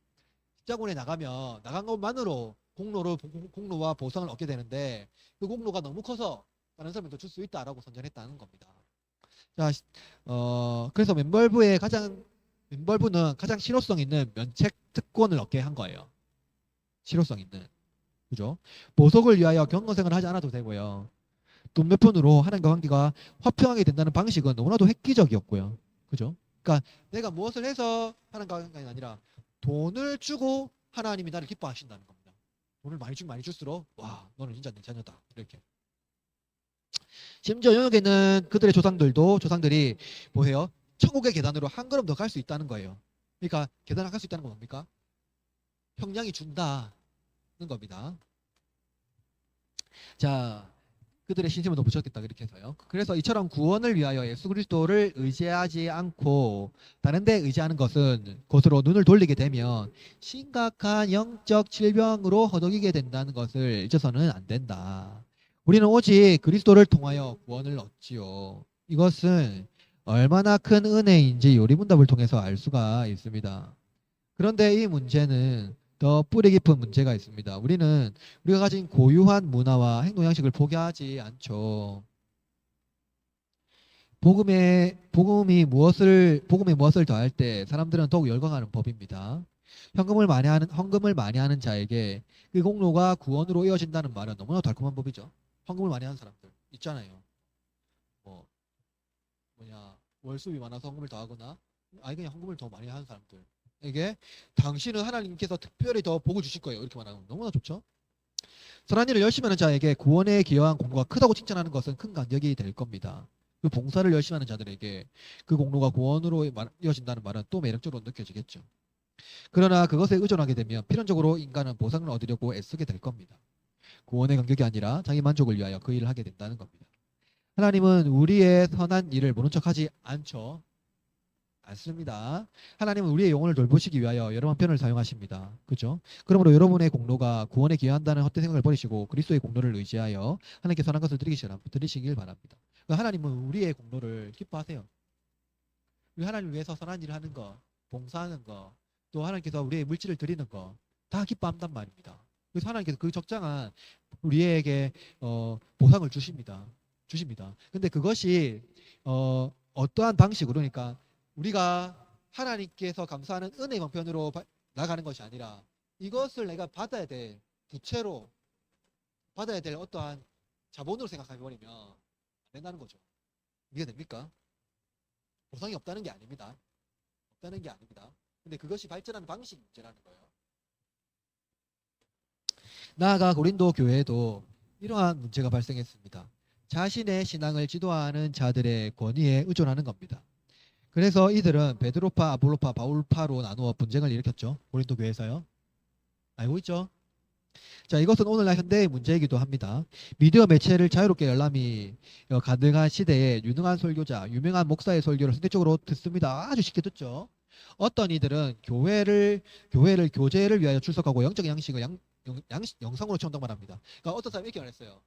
십자군에 나간 것만으로 공로와 보상을 얻게 되는데 그 공로가 너무 커서 다른 사람에게 줄 수 있다라고 선전했다는 겁니다. 자, 그래서 멤벌부는 가장 실효성 있는 면책 특권을 얻게 한 거예요. 실효성 있는. 그죠? 보석을 위하여 경건생활을 하지 않아도 되고요. 돈 몇 푼으로 하나님과 관계가 화평하게 된다는 방식은 너무나도 획기적이었고요. 그죠? 그러니까 내가 무엇을 해서 하나님과 관계가 아니라 돈을 주고 하나님이 나를 기뻐하신다는 겁니다. 돈을 많이 주면 많이 줄수록 와 너는 진짜 내 자녀다 이렇게. 심지어 영역에는 그들의 조상들이 뭐해요? 천국의 계단으로 한 걸음 더 갈 수 있다는 거예요. 그러니까 계단을 갈 수 있다는 건 뭡니까? 형량이 준다는 겁니다. 자, 그들의 신심을 더 붙였겠다 그렇게 해서요. 그래서 이처럼 구원을 위하여 예수 그리스도를 의지하지 않고 다른 데 의지하는 것은 것으로 눈을 돌리게 되면 심각한 영적 질병으로 허덕이게 된다는 것을 잊어서는 안 된다. 우리는 오직 그리스도를 통하여 구원을 얻지요. 이것은 얼마나 큰 은혜인지 요리문답을 통해서 알 수가 있습니다. 그런데 이 문제는 더 뿌리 깊은 문제가 있습니다. 우리가 가진 고유한 문화와 행동 양식을 포기하지 않죠. 복음에 무엇을 더할 때 사람들은 더욱 열광하는 법입니다. 헌금을 많이 하는 자에게 그 공로가 구원으로 이어진다는 말은 너무나 달콤한 법이죠. 헌금을 많이 하는 사람들 있잖아요. 뭐 월수입이 많아서 헌금을 더 하거나 아니 그냥 헌금을 더 많이 하는 사람들에게 당신은 하나님께서 특별히 더 복을 주실 거예요. 이렇게 말하면 너무나 좋죠. 선한 일을 열심히 하는 자에게 구원에 기여한 공로가 크다고 칭찬하는 것은 큰 간격이 될 겁니다. 그 봉사를 열심히 하는 자들에게 그 공로가 구원으로 이어진다는 말은 또 매력적으로 느껴지겠죠. 그러나 그것에 의존하게 되면 필연적으로 인간은 보상을 얻으려고 애쓰게 될 겁니다. 구원의 간격이 아니라 자기 만족을 위하여 그 일을 하게 된다는 겁니다. 하나님은 우리의 선한 일을 모른 척하지 않습니다. 하나님은 우리의 영혼을 돌보시기 위하여 여러 방편을 사용하십니다. 그죠? 그러므로 여러분의 공로가 구원에 기여한다는 헛된 생각을 버리시고 그리스도의 공로를 의지하여 하나님께 선한 것을 드리시길 바랍니다. 하나님은 우리의 공로를 기뻐하세요. 우리 하나님을 위해서 선한 일을 하는 거, 봉사하는 거, 또 하나님께서 우리의 물질을 드리는 거 다 기뻐한단 말입니다. 그래서 하나님께서 그 적당한 우리에게 보상을 주십니다. 근데 그것이 어떠한 방식으로 그러니까 우리가 하나님께서 감사하는 은혜의 방편으로 나가는 것이 아니라 이것을 내가 부채로 받아야 될 어떠한 자본으로 생각해버리면 안 된다는 거죠. 이해가 됩니까? 보상이 없다는 게 아닙니다. 없다는 게 아닙니다. 근데 그것이 발전하는 방식이 문제라는 거예요. 나아가 고린도 교회에도 이러한 문제가 발생했습니다. 자신의 신앙을 지도하는 자들의 권위에 의존하는 겁니다. 그래서 이들은 베드로파, 아볼로파, 바울파로 나누어 분쟁을 일으켰죠. 고린도 교회에서요. 알고 있죠? 자, 이것은 오늘날 현대의 문제이기도 합니다. 미디어 매체를 자유롭게 열람이 가능한 시대에 유능한 설교자, 유명한 목사의 설교를 선택적으로 듣습니다. 아주 쉽게 듣죠. 어떤 이들은 교회를 교제를 위하여 출석하고 영적 양식을 영성으로 채운다고 말합니다. 그러니까 어떤 사람이 이렇게 말했어요.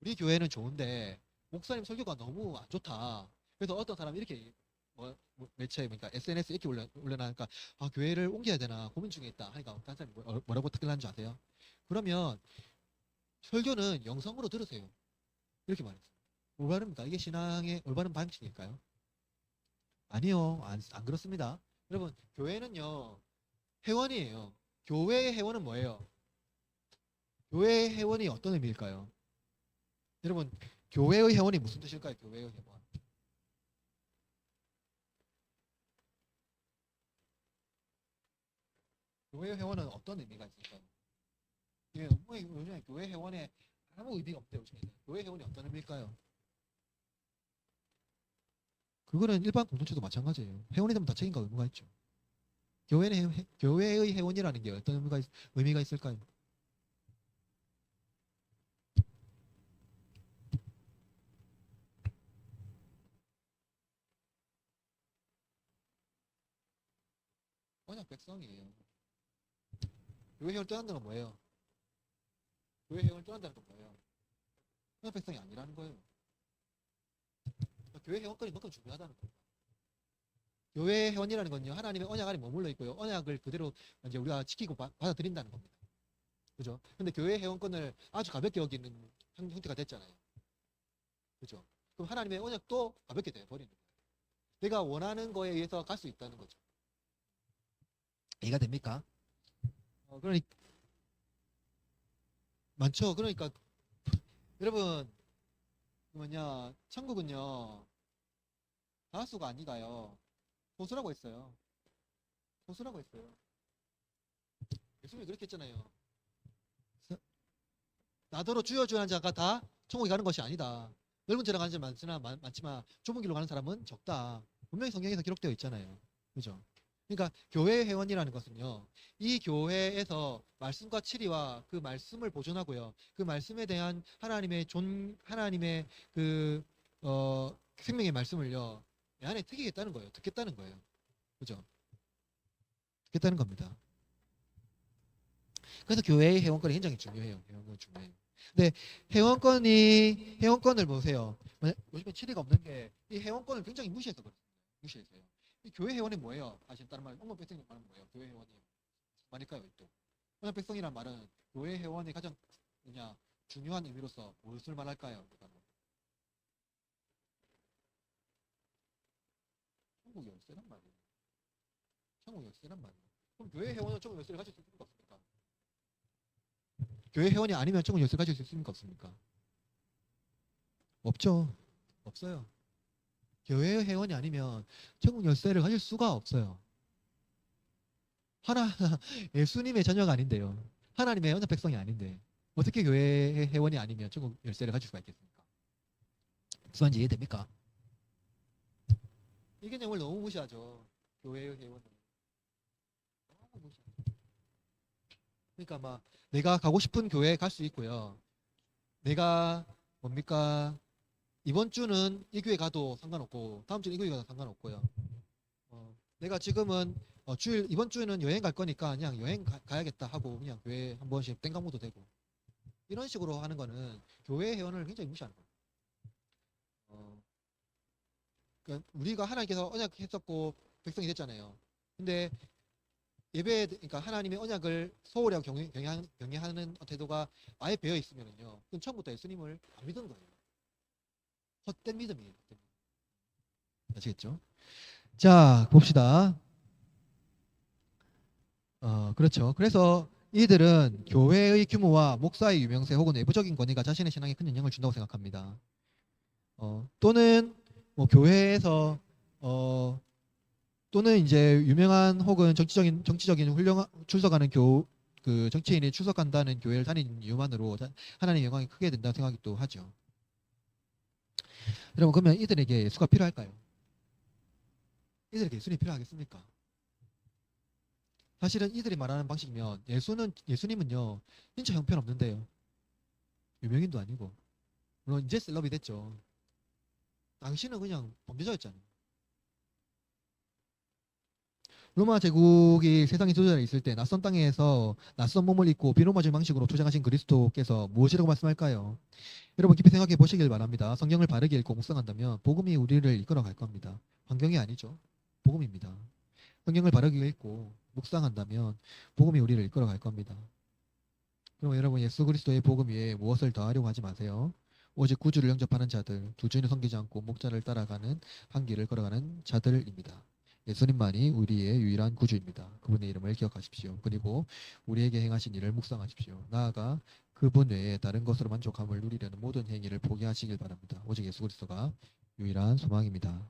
우리 교회는 좋은데 목사님 설교가 너무 안 좋다. 그래서 어떤 사람이 이렇게 매체 그러니까 SNS 이렇게 올려놔니까 교회를 옮겨야 되나 고민 중에 있다 하니까 다른 사람이 뭐라고 댓글 난줄 아세요? 그러면 설교는 영성으로 들으세요. 이렇게 말했어요. 올바릅니까? 이게 신앙의 올바른 방식일까요? 아니요. 안 그렇습니다. 여러분 교회는요 회원이에요. 교회의 회원은 뭐예요? 교회의 회원이 어떤 의미일까요? 여러분 교회의 회원이 무슨 뜻일까요? 교회의 회원. 교회 회원은 어떤 의미가 있을까요? 예, 요즘에 교회 회원에 아무 의미가 없대요. 요즘에는. 교회 회원이 어떤 의미일까요? 그거는 일반 공동체도 마찬가지예요. 회원이 되면 다 책임과 의무가 있죠. 교회의 회원이라는 게 어떤 의미가 있을까요? 언약 백성이에요. 교회 회원 떠난다는 건 뭐예요? 교회 회원 떠난다는 건 뭐예요? 언약 백성이 아니라는 거예요. 그러니까 교회 회원권이 그만큼 중요하다는 거예요. 교회 회원이라는 건요 하나님의 언약 안에 머물러 있고요 언약을 그대로 이제 우리가 지키고 받아들인다는 겁니다. 그죠? 근데 교회 회원권을 아주 가볍게 여기는 형태가 됐잖아요. 그죠? 그럼 하나님의 언약도 가볍게 돼버리는 거예요. 내가 원하는 거에 의해서 갈 수 있다는 거죠. 이해가 됩니까? 그러니 많죠. 그러니까 여러분 뭐냐 천국은요 다수가 아니가요 소수라고 했어요. 소수라고 했어요. 예수님이 그렇게 했잖아요. 나더러 주여 주여 하는 자가 다 천국에 가는 것이 아니다. 넓은 길로 가는 자는 많지만 좁은 길로 가는 사람은 적다. 분명히 성경에서 기록되어 있잖아요. 그죠? 그러니까 교회 회원이라는 것은요. 이 교회에서 말씀과 치리와 그 말씀을 보존하고요. 그 말씀에 대한 하나님의 그 생명의 말씀을요. 내 안에 새기겠다는 거예요. 듣겠다는 거예요. 그죠? 듣겠다는 겁니다. 그래서 교회의 회원권이 굉장히 중요해요. 회원권 중요해요. 근데 회원권을 보세요. 요즘에 치리가 없는 게 이 회원권을 굉장히 무시해서 그래요. 무시해서요. 이 교회 회원이 뭐예요? 사실 다른 말, 언어 백성이 말은 뭐예요? 교회 회원이 말일까요? 또 언어 백성이란 말은 교회 회원이 가장 뭐냐 중요한 의미로서 무엇을 말할까요? 천국 열쇠란 말이에요. 천국 열쇠란 말이에요. 그럼 교회 회원은 천국 열쇠를 가질 수 있습니까? 없습니까? 교회 회원이 아니면 천국 열쇠를 가질 수 있습니까? 없습니까? 없죠. 없어요. 교회 회원이 아니면 천국 열쇠를 가질 수가 없어요. 하나 예수님의 자녀가 아닌데요. 하나님의 언약 백성이 아닌데 어떻게 교회 회원이 아니면 천국 열쇠를 가질 수가 있겠습니까? 무슨 말인지 이해됩니까? 이 개념을 너무 무시하죠. 교회 회원은 너무 무시하죠. 그러니까 막 내가 가고 싶은 교회에 갈 수 있고요. 내가 뭡니까? 이번 주는 이 교회 가도 상관없고 다음 주는 이 교회 가도 상관없고요. 내가 지금은 이번 주는 여행 갈 거니까 그냥 여행 가야겠다 하고 그냥 교회 한 번씩 땡깡모도 되고 이런 식으로 하는 거는 교회 회원을 굉장히 무시하는 거예요. 그러니까 우리가 하나님께서 언약했었고 백성이 됐잖아요. 근데 그러니까 하나님의 언약을 소홀히 하고 경외하는 태도가 아예 배어 있으면요. 그건 처음부터 예수님을 안 믿은 거예요. 헛된 믿음이에요. 아시겠죠? 자, 봅시다. 그렇죠. 그래서 이들은 교회의 규모와 목사의 유명세 혹은 외부적인 권위가 자신의 신앙에 큰 영향을 준다고 생각합니다. 또는 뭐 교회에서 또는 이제 유명한 혹은 정치적인 훌륭한 출석하는 그 정치인이 출석한다는 교회를 다니는 이유만으로 하나님의 영광이 크게 된다는 생각이 또 하죠. 여러분 그러면 이들에게 예수가 필요할까요? 이들에게 예수님이 필요하겠습니까? 사실은 이들이 말하는 방식이면 예수님은요 진짜 형편없는데요. 유명인도 아니고 물론 이제 셀럽이 됐죠. 당신은 그냥 범죄자였잖아요. 로마 제국이 세상에 주저해 있을 때 낯선 땅에서 낯선 몸을 입고 비로 맞은 방식으로 투쟁하신 그리스도께서 무엇이라고 말씀할까요? 여러분 깊이 생각해 보시길 바랍니다. 성경을 바르게 읽고 묵상한다면 복음이 우리를 이끌어 갈 겁니다. 환경이 아니죠. 복음입니다. 성경을 바르게 읽고 묵상한다면 복음이 우리를 이끌어 갈 겁니다. 그럼 여러분 예수 그리스도의 복음 위에 무엇을 더하려고 하지 마세요. 오직 구주를 영접하는 자들, 두 주인을 섬기지 않고 목자를 따라가는 한 길을 걸어가는 자들입니다. 예수님만이 우리의 유일한 구주입니다. 그분의 이름을 기억하십시오. 그리고 우리에게 행하신 일을 묵상하십시오. 나아가 그분 외에 다른 것으로 만족함을 누리려는 모든 행위를 포기하시길 바랍니다. 오직 예수 그리스도가 유일한 소망입니다.